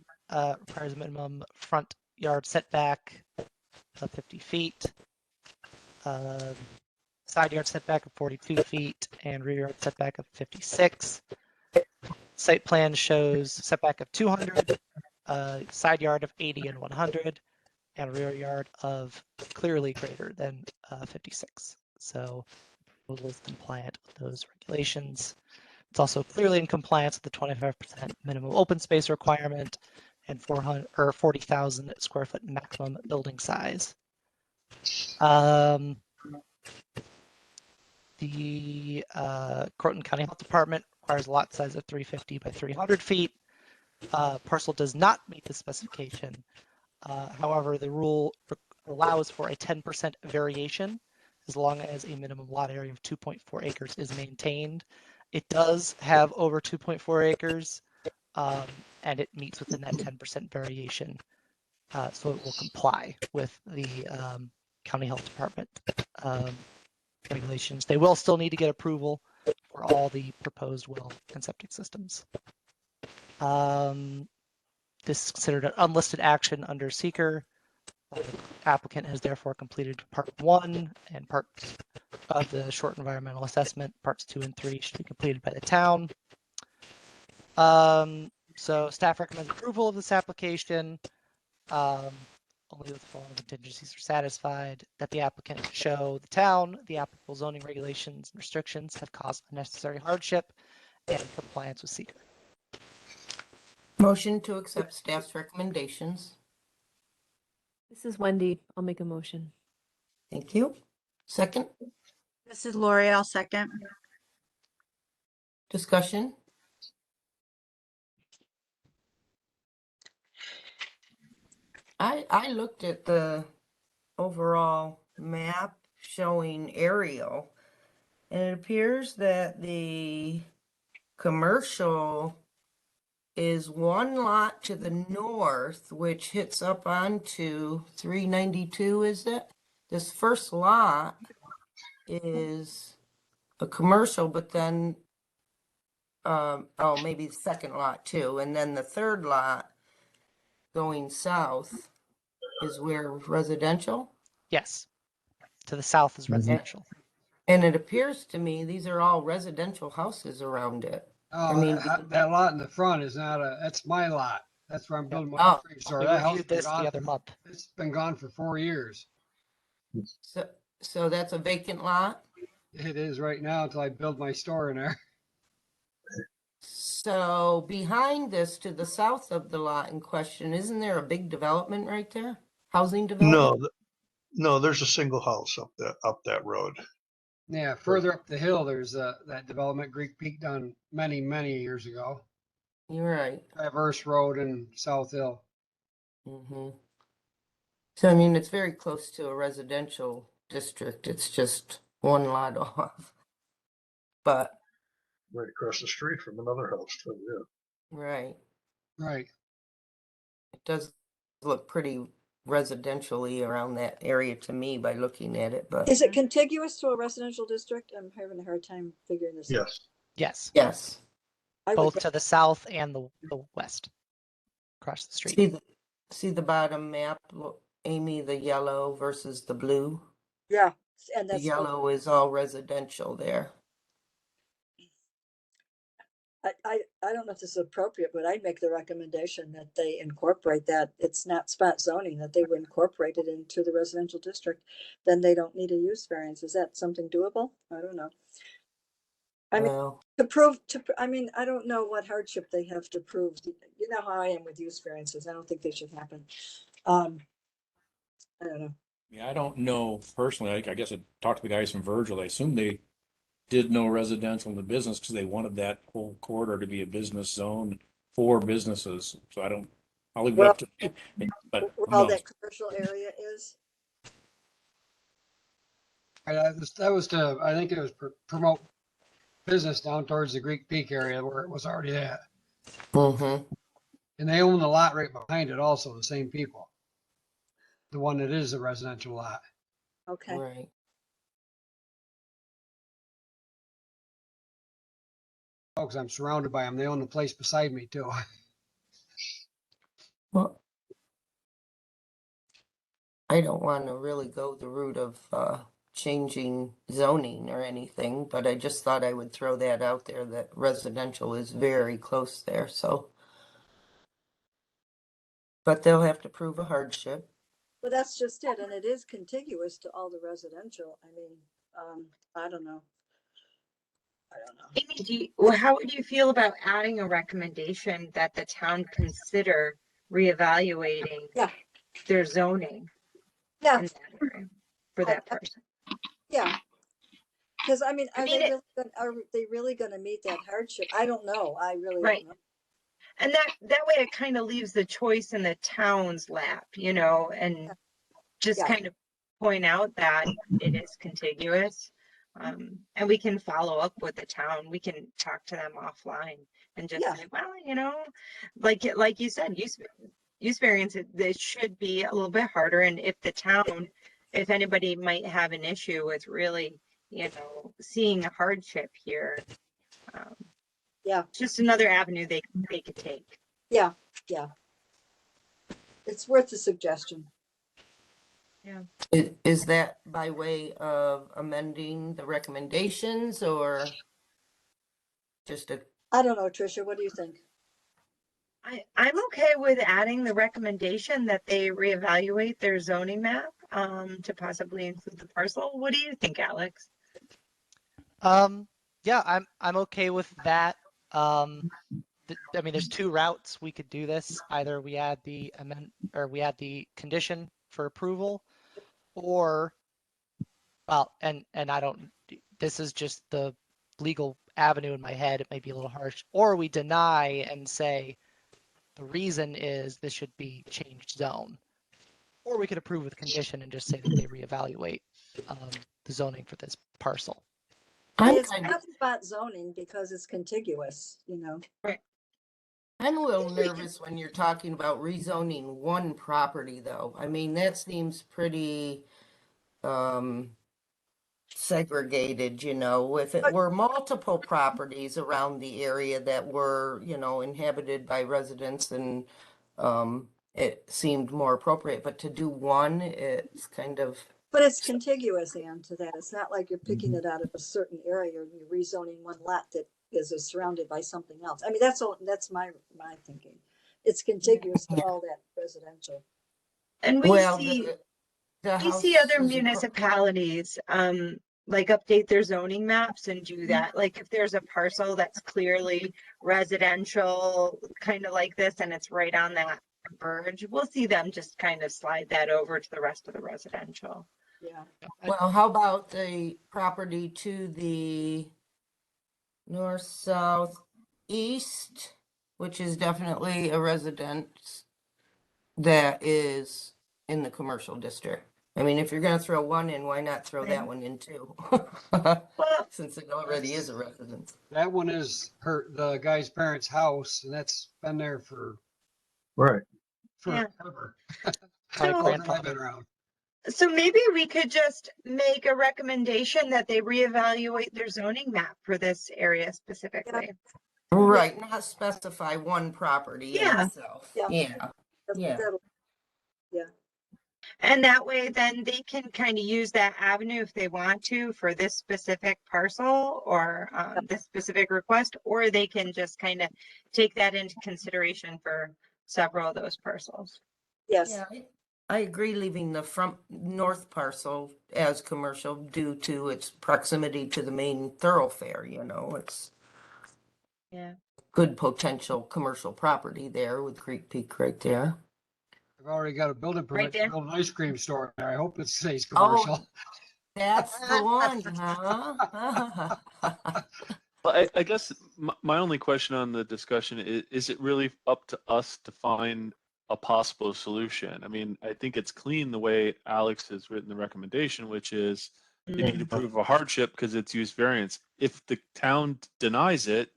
requires a minimum front yard setback of 50 feet, side yard setback of 42 feet, and rear yard setback of 56. Site plan shows setback of 200, side yard of 80 and 100, and rear yard of clearly greater than 56. So it was compliant with those regulations. It's also clearly in compliance with the 25% minimum open space requirement and 40,000 square foot maximum building size. The Cortland County Health Department requires requires a lot size of 350 by 300 feet. Parcel does not meet the specification. However, the rule allows for a 10% variation as long as a minimum lot area of 2.4 acres is maintained. It does have over 2.4 acres, and it meets within that 10% variation. So it will comply with the county health department regulations. They will still need to get approval for all the proposed well and septic systems. This is considered an unlisted action under seeker. The applicant has therefore completed part 1 and parts of the short environmental assessment. Parts 2 and 3 should be completed by the town. So staff recommends approval of this application. Only with the following contingencies are satisfied: that the applicant show the town the applicable zoning regulations and restrictions have caused unnecessary hardship, and compliance with seeker. Motion to accept staff's recommendations. This is Wendy. I'll make a motion. Thank you. Second, This is Lori. I'll second. discussion. I looked at the overall map showing aerial, and it appears that the commercial is one lot to the north, which hits up onto 392, is it? This first lot is a commercial, but then, oh, maybe the second lot too. And then the third lot going south is where residential. Yes. To the south is residential. And it appears to me these are all residential houses around it. Oh, I mean, that lot in the front is not that's my lot. That's where I'm building my Oh. grocery store. We That house reviewed been this the gone other for- month. It's been gone for 4 years. So that's a vacant lot. It is right now until I build my store in there. So behind this, to the south of the lot in question, isn't there a big development right there? Housing development? No, no, there's a single house up that road. Yeah, further up the hill, there's that development Greek Peak done many, many years ago. You're right. Traverse Road in South Hill. Mm-hmm. So, I mean, it's very close to a residential district. It's just one lot off. But, Right across the street from another house too, yeah. right, Right. it does look pretty residentially around that area to me by looking at it, but Is it contiguous to a residential district? I'm having a hard time figuring this out. Yes. Yes. yes. I Both would, to the south and the west. Across the street. See the bottom map, look, Amy, the yellow versus the blue? yeah, and The that's, yellow is all residential there. I don't know if this is appropriate, but I'd make the recommendation that they incorporate that. It's not spot zoning, that they would incorporate it into the residential district. Then they don't need a use variance. Is that something doable? I don't know. I mean, Well, I mean, I don't know what hardship they have to prove. You know how I am with use variances. I don't think they should happen. I don't know. Yeah, I don't know personally. I guess I talked to the guys from Virgil. I assume they did no residential in the business because they wanted that whole corridor to be a business zone for businesses. So I'll leave it up to, but who Where all knows? that commercial area is. That was to, I think it was promote business down towards the Greek Peak area where it was already at. mm-hmm. And they own the lot right behind it also, the same people. The one that is a residential lot. Okay. Right. Oh, because I'm surrounded by them. They own the place beside me too. Well, I don't want to really go the route of changing zoning or anything, but I just thought I would throw that out there that residential is very close there, so. But they'll have to prove a hardship. Well, that's just it. And it is contiguous to all the residential. I mean, I don't know. Amy, how would you feel about adding a recommendation that the town consider reevaluating Yeah. their zoning Yeah, in that area for that person? yeah. Because I mean, I mean, are they really gonna meet that hardship? I don't know. I really Right. don't know. And that way it kind of leaves the choice in the town's lap, you know, and just Yeah. kind of point out that it is contiguous. And we can follow up with the town. We can talk to them offline and just Yeah. say, well, you know, like you said, use variance, it should be a little bit harder. And if the town, if anybody might have an issue with really, you know, seeing a hardship here, Yeah. it's just another avenue they could take. Yeah. Yeah. It's worth a suggestion. Yeah. Is that by way of amending the recommendations or just a, I don't know, Tricia, what do you think? I'm okay with adding the recommendation that they reevaluate their zoning map to possibly include the parcel. What do you think, Alex? Yeah, I'm okay with that. I mean, there's two routes we could do this. Either we add the we add the condition for approval, or, well, and I don't, this is just the legal avenue in my head. It may be a little harsh. Or we deny and say the reason is this should be changed zone. Or we could approve with condition and just say that they reevaluate the zoning for this parcel. It's not about zoning because it's contiguous, you know. Right. I'm a little nervous when you're talking about rezoning one property though. I mean, that seems pretty segregated, you know. If it were multiple properties around the area that were, you know, inhabited by residents, and it seemed more appropriate, but to do one, it's kind of. But it's contiguous, Ann, to that. It's not like you're picking it out of a certain area and you're rezoning one lot that is surrounded by something else. I mean, that's my thinking. It's contiguous to all that residential. And we Well, see the we see house other is municipalities like update their zoning maps and do that. Like if there's a parcel that's clearly residential, kind of like this, and it's right on that verge, we'll see them just kind of slide that over to the rest of the residential. Yeah. Well, how about the property to the north, south, east, which is definitely a residence that is in the commercial district? I mean, if you're gonna throw one in, why not throw that one in too? Well, Since it already is a residence. That one is the guy's parents' house, and that's been there for Right. Yeah. forever. Probably So- I've grandfathered. been around. So maybe we could just make a recommendation that they reevaluate their zoning map for this area specifically. Right, not specify one property in Yeah. itself. Yeah. Yeah, yeah. Yeah. And that way then they can kind of use that avenue if they want to for this specific parcel or this specific request, or they can just kind of take that into consideration for several of those parcels. Yes. Yeah, I agree leaving the front north parcel as commercial due to its proximity to the main thoroughfare, you know, it's Yeah. good potential commercial property there with Creek Peak right there. I've already got a building permit there. to build an ice cream store there. I hope it stays Oh. commercial. That's the one, huh? Well, I guess my only question on the discussion is it really up to us to find a possible solution? I mean, I think it's clean the way Alex has written the recommendation, which is they need to prove a hardship because it's use variance. If the town denies it,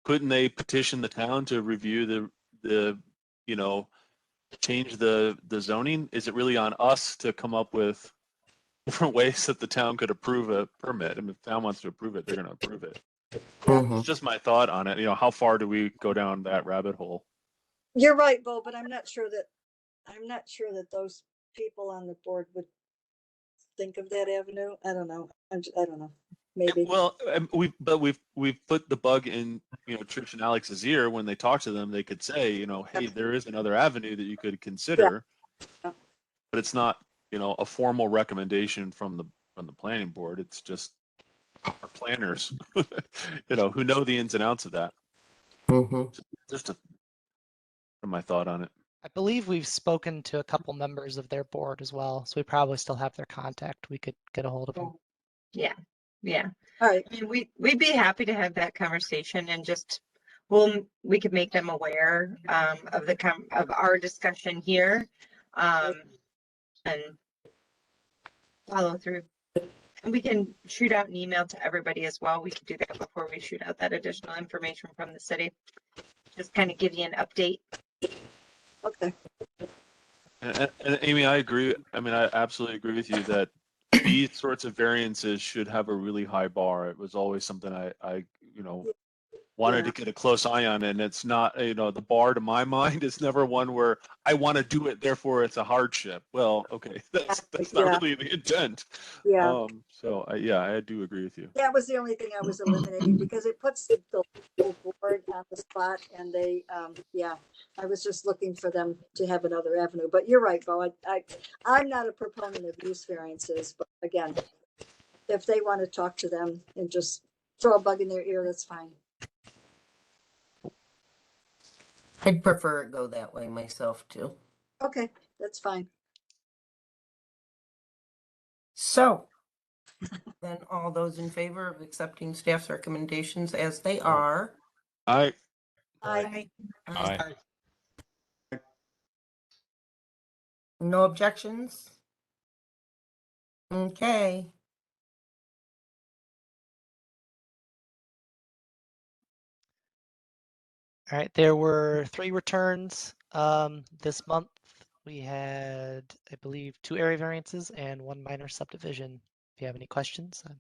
couldn't they petition the town to review the you know, change the zoning? Is it really on us to come up with different ways that the town could approve a permit? I mean, if the town wants to approve it, they're going to approve it. Mhm. It's just my thought on it. You know, how far do we go down that rabbit hole? You're right, Bo, but I'm not sure that those people on the board would think of that avenue. I don't know. I don't know. Maybe. Well, we've put the bug in, you know, Trish and Alex's ear. When they talk to them, they could say, you know, hey, there is another avenue that you could consider, Yeah. but it's not, you know, a formal recommendation from the planning board. It's just our planners, you know, who know the ins and outs of that. Mhm. Just my thought on it. I believe we've spoken to a couple members of their board as well, so we probably still have their contact. We could get a hold of them. Yeah. Yeah. All right. I mean, we'd be happy to have that conversation and just, we could make them aware, of of our discussion here. And follow through. And we can shoot out an email to everybody as well. We could do that before we shoot out that additional information from the city. Just kind of give you an update. Okay. And Amy, I agree. I mean, I absolutely agree with you that these sorts of variances should have a really high bar. It was always something I wanted to get a close eye on, and it's not, the bar to my mind is never one where I want to do it, therefore it's a hardship. Well, okay, that's not really the intent. Yeah. So I do agree with you. That was the only thing I was eliminating because it puts the whole board on the spot, and they, I was just looking for them to have another avenue. But you're right, Bo. I'm not a proponent of use variances, but again, if they want to talk to them and just throw a bug in their ear, that's fine. I'd prefer it go that way myself too. Okay, that's fine. So then all those in favor of accepting staff's recommendations as they are? I I Aye. No objections? Okay. All right, there were 3 returns this month. We had, I believe, 2 area variances and 1 minor subdivision. If you have any questions, I'm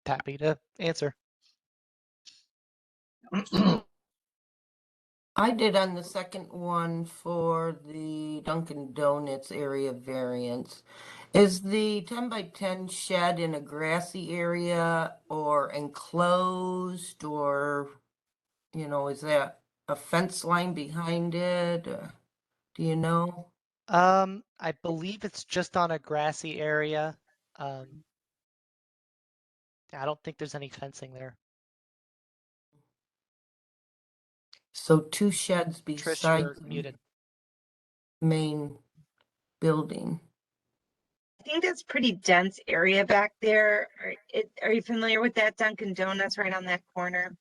happy to answer. I did on the second one for the Dunkin' Donuts area variance. Is the 10 by 10 shed in a grassy area or enclosed, or, is that a fence line behind it? Do you know? I believe it's just on a grassy area. I don't think there's any fencing there. So 2 sheds Trish, beside you're the muted. main building. I think that's pretty dense area back there. Are you familiar with that Dunkin' Donuts right on that corner?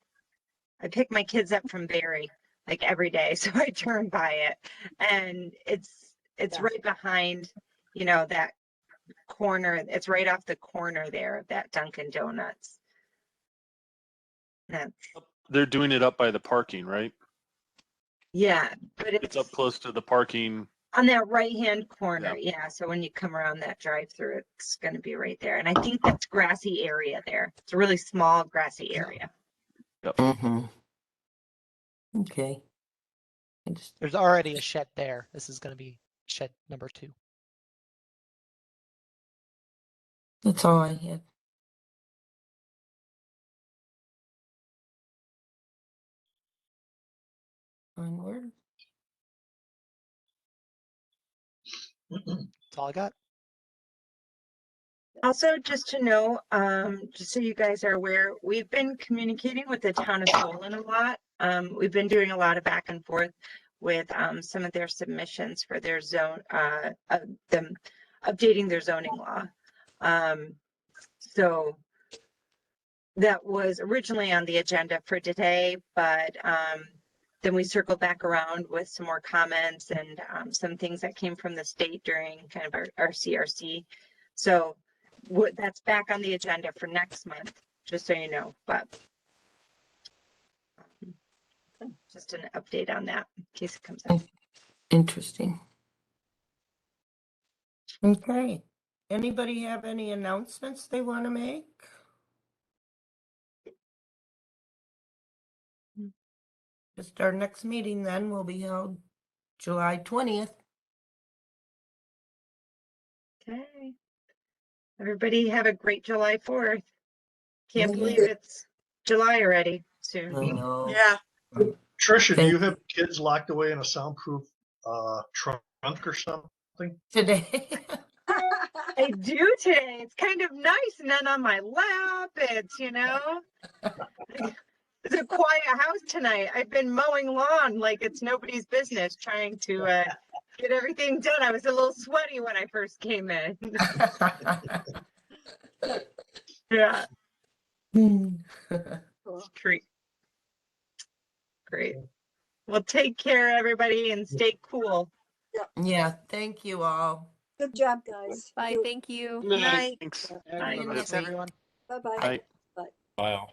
I pick my kids up from Barry like every day, so I turn by it, and it's right behind, that corner. It's right off the corner there of that Dunkin' Donuts. They're doing it up by the parking, right? Yeah, but It's up close to the parking. on that right-hand corner. Yeah. So when you come around that drive-through, it's going to be right there. And I think that's grassy area there. It's a really small grassy area. Yep. Mm-hmm. Okay. There's already a shed there. This is going to be shed number 2. That's all I had. Onward. That's all I got. Also, just to know, just so you guys are aware, we've been communicating with the town of Solon a lot. We've been doing a lot of back and forth with some of their submissions for their zone, them updating their zoning law. So that was originally on the agenda for today, but then we circled back around with some more comments and some things that came from the state during kind of our CRC. So that's back on the agenda for next month, just so you know, but just an update on that in case it comes up. Interesting. Okay. Anybody have any announcements they want to make? Just our next meeting then will be held July 20th. Okay. Everybody have a great July 4th. Can't Yeah. believe it's July already soon. I know. Yeah. Tricia, do Thank you have kids locked away in a soundproof trunk or something? Today. I do today. It's kind of nice, and then on my lap, it's, it's a quiet house tonight. I've been mowing lawn like it's nobody's business, trying to get everything done. I was a little sweaty when I first came in. Yeah. Cool. Great. Great. Well, take care, everybody, and stay cool. Yeah, thank you all. Good job, guys. Bye. Thank you. Good night. Night. Thanks. Have a good Bye. night. Thanks, everyone. Bye-bye. Bye. Bye. Wow.